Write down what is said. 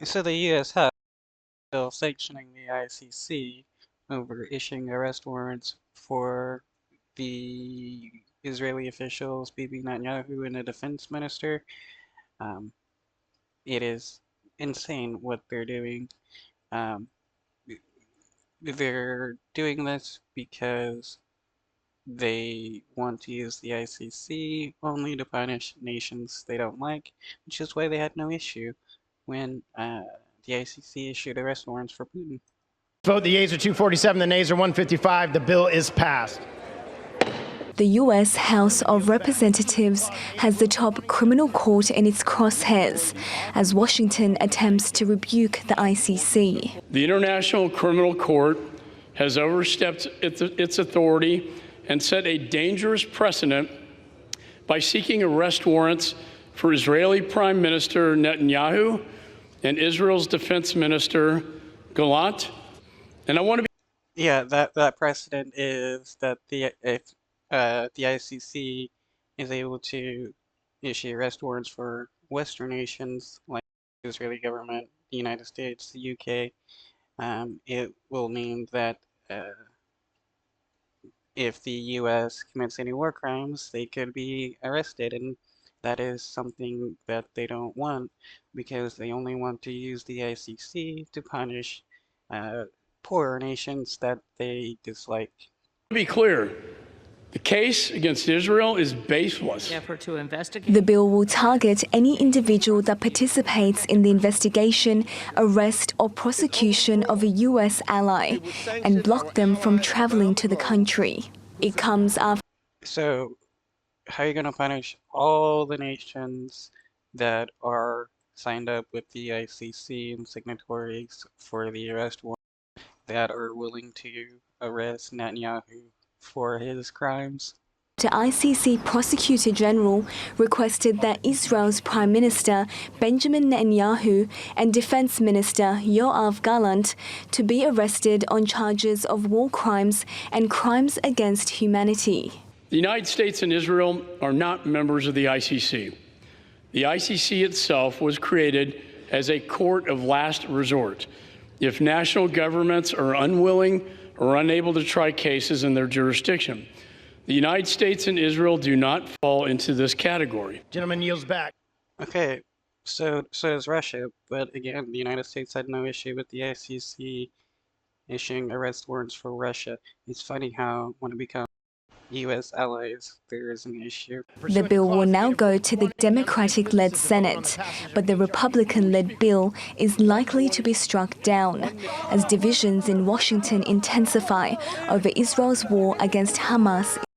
So the U.S. has still sanctioning the ICC over issuing arrest warrants for the Israeli officials, Bibi Netanyahu and the defense minister. Um, it is insane what they're doing. Um, they're doing this because they want to use the ICC only to punish nations they don't like, which is why they had no issue when the ICC issued arrest warrants for Putin. Vote the yeas are 247, the nays are 155. The bill is passed. The U.S. House of Representatives has the top criminal court in its crosshairs as Washington attempts to rebuke the ICC. The International Criminal Court has overstepped its authority and set a dangerous precedent by seeking arrest warrants for Israeli Prime Minister Netanyahu and Israel's Defense Minister Gallant. And I want to be... Yeah, that precedent is that if the ICC is able to issue arrest warrants for Western nations like the Israeli government, the United States, the UK, it will mean that if the US commits any war crimes, they could be arrested, and that is something that they don't want because they only want to use the ICC to punish poorer nations that they dislike. To be clear, the case against Israel is baseless. The bill will target any individual that participates in the investigation, arrest or prosecution of a U.S. ally and block them from traveling to the country. It comes after... So, how are you going to punish all the nations that are signed up with the ICC and signatories for the arrest warrant that are willing to arrest Netanyahu for his crimes? The ICC Prosecutor General requested that Israel's Prime Minister Benjamin Netanyahu and Defense Minister Yoav Gallant to be arrested on charges of war crimes and crimes against humanity. The United States and Israel are not members of the ICC. The ICC itself was created as a court of last resort if national governments are unwilling or unable to try cases in their jurisdiction. The United States and Israel do not fall into this category. Gentleman yields back. Okay, so does Russia, but again, the United States had no issue with the ICC issuing arrest warrants for Russia. It's funny how when it becomes U.S. allies, there is an issue. The bill will now go to the Democratic-led Senate, but the Republican-led bill is likely to be struck down as divisions in Washington intensify over Israel's war against Hamas.